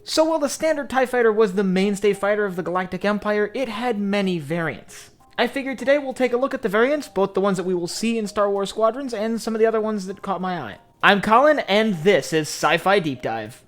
So while the standard TIE Fighter was the mainstay fighter of the Galactic Empire, it had many variants. I figured today we'll take a look at the variants, both the ones that we will see in Star Wars Squadrons and some of the other ones that caught my eye. I'm Colin, and this is Sci-Fi Deep Dive.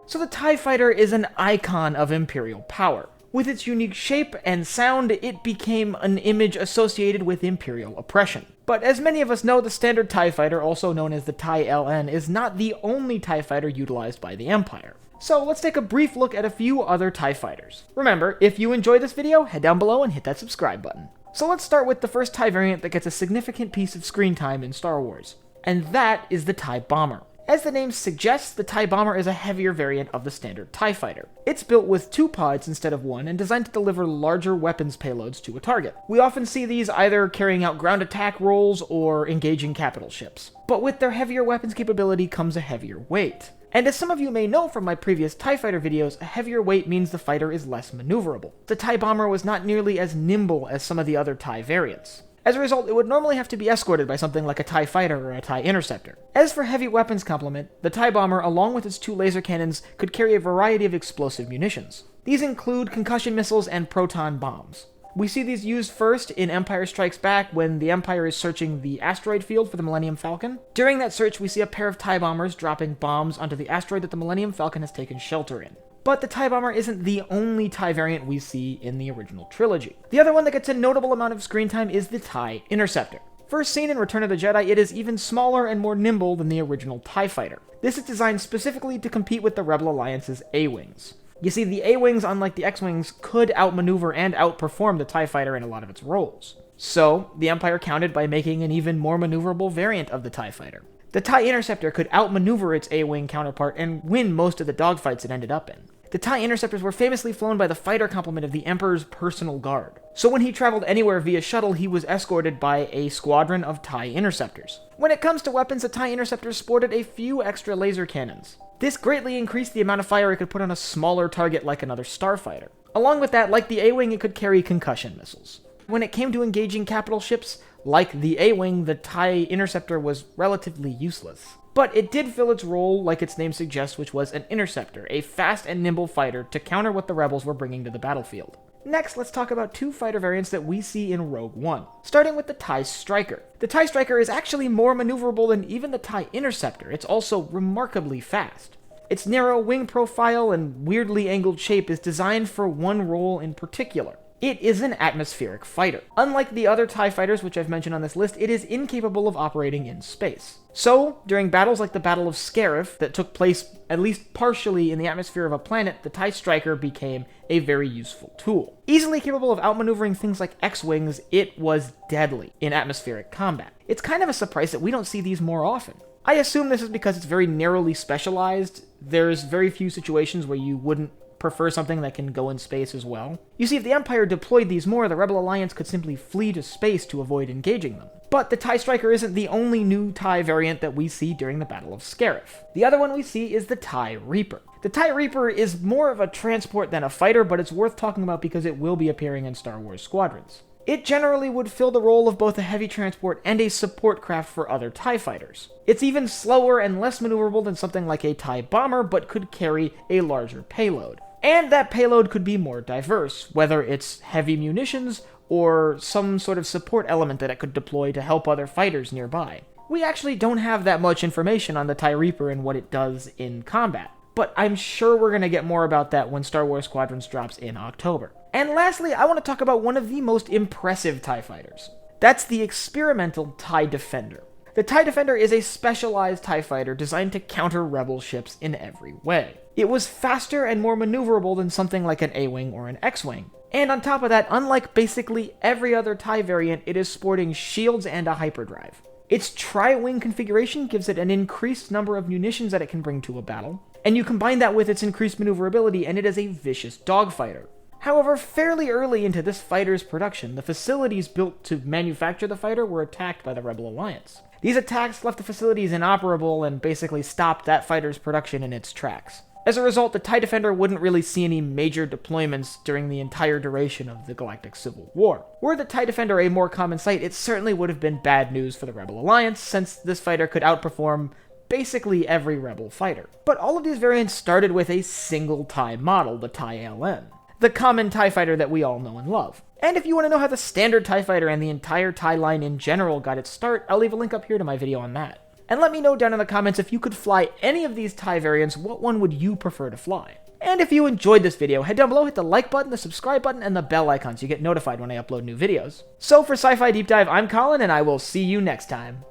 So the TIE Fighter is an icon of Imperial power. With its unique shape and sound, it became an image associated with Imperial oppression. But as many of us know, the standard TIE Fighter, also known as the TIE LN, is not the only TIE Fighter utilized by the Empire. So let's take a brief look at a few other TIE Fighters. Remember, if you enjoyed this video, head down below and hit that subscribe button. So let's start with the first TIE variant that gets a significant piece of screen time in Star Wars. And that is the TIE Bomber. As the name suggests, the TIE Bomber is a heavier variant of the standard TIE Fighter. It's built with 2 pods instead of 1 and designed to deliver larger weapons payloads to a target. We often see these either carrying out ground attack roles or engaging capital ships. But with their heavier weapons capability comes a heavier weight. And as some of you may know from my previous TIE Fighter videos, a heavier weight means the fighter is less maneuverable. The TIE Bomber was not nearly as nimble as some of the other TIE variants. As a result, it would normally have to be escorted by something like a TIE Fighter or a TIE Interceptor. As for heavy weapons complement, the TIE Bomber, along with its 2 laser cannons, could carry a variety of explosive munitions. These include concussion missiles and proton bombs. We see these used first in Empire Strikes Back when the Empire is searching the asteroid field for the Millennium Falcon. During that search, we see a pair of TIE Bombers dropping bombs onto the asteroid that the Millennium Falcon has taken shelter in. But the TIE Bomber isn't the only TIE variant we see in the original trilogy. The other one that gets a notable amount of screen time is the TIE Interceptor. First seen in Return of the Jedi, it is even smaller and more nimble than the original TIE Fighter. This is designed specifically to compete with the Rebel Alliance's A-Wings. You see, the A-Wings, unlike the X-Wings, could outmaneuver and outperform the TIE Fighter in a lot of its roles. So, the Empire countered by making an even more maneuverable variant of the TIE Fighter. The TIE Interceptor could outmaneuver its A-Wing counterpart and win most of the dogfights it ended up in. The TIE Interceptors were famously flown by the fighter complement of the Emperor's personal guard. So when he traveled anywhere via shuttle, he was escorted by a squadron of TIE Interceptors. When it comes to weapons, the TIE Interceptors sported a few extra laser cannons. This greatly increased the amount of fire it could put on a smaller target like another starfighter. Along with that, like the A-Wing, it could carry concussion missiles. When it came to engaging capital ships, like the A-Wing, the TIE Interceptor was relatively useless. But it did fill its role like its name suggests, which was an interceptor, a fast and nimble fighter to counter what the rebels were bringing to the battlefield. Next, let's talk about 2 fighter variants that we see in Rogue One, starting with the TIE Striker. The TIE Striker is actually more maneuverable than even the TIE Interceptor. It's also remarkably fast. Its narrow wing profile and weirdly angled shape is designed for one role in particular. It is an atmospheric fighter. Unlike the other TIE fighters which I've mentioned on this list, it is incapable of operating in space. So, during battles like the Battle of Scarif that took place at least partially in the atmosphere of a planet, the TIE Striker became a very useful tool. Easily capable of outmaneuvering things like X-Wings, it was deadly in atmospheric combat. It's kind of a surprise that we don't see these more often. I assume this is because it's very narrowly specialized. There's very few situations where you wouldn't prefer something that can go in space as well. You see, if the Empire deployed these more, the Rebel Alliance could simply flee to space to avoid engaging them. But the TIE Striker isn't the only new TIE variant that we see during the Battle of Scarif. The other one we see is the TIE Reaper. The TIE Reaper is more of a transport than a fighter, but it's worth talking about because it will be appearing in Star Wars Squadrons. It generally would fill the role of both a heavy transport and a support craft for other TIE fighters. It's even slower and less maneuverable than something like a TIE Bomber, but could carry a larger payload. And that payload could be more diverse, whether it's heavy munitions or some sort of support element that it could deploy to help other fighters nearby. We actually don't have that much information on the TIE Reaper and what it does in combat, but I'm sure we're going to get more about that when Star Wars Squadrons drops in October. And lastly, I want to talk about one of the most impressive TIE fighters. That's the experimental TIE Defender. The TIE Defender is a specialized TIE fighter designed to counter Rebel ships in every way. It was faster and more maneuverable than something like an A-Wing or an X-Wing. And on top of that, unlike basically every other TIE variant, it is sporting shields and a hyperdrive. Its tri-wing configuration gives it an increased number of munitions that it can bring to a battle, and you combine that with its increased maneuverability and it is a vicious dogfighter. However, fairly early into this fighter's production, the facilities built to manufacture the fighter were attacked by the Rebel Alliance. These attacks left the facilities inoperable and basically stopped that fighter's production in its tracks. As a result, the TIE Defender wouldn't really see any major deployments during the entire duration of the Galactic Civil War. Were the TIE Defender a more common sight, it certainly would have been bad news for the Rebel Alliance, since this fighter could outperform basically every Rebel fighter. But all of these variants started with a single TIE model, the TIE LM, the common TIE fighter that we all know and love. And if you want to know how the standard TIE fighter and the entire TIE line in general got its start, I'll leave a link up here to my video on that. And let me know down in the comments if you could fly any of these TIE variants, what one would you prefer to fly? And if you enjoyed this video, head down below, hit the like button, the subscribe button, and the bell icon so you get notified when I upload new videos. So for Sci-Fi Deep Dive, I'm Colin, and I will see you next time.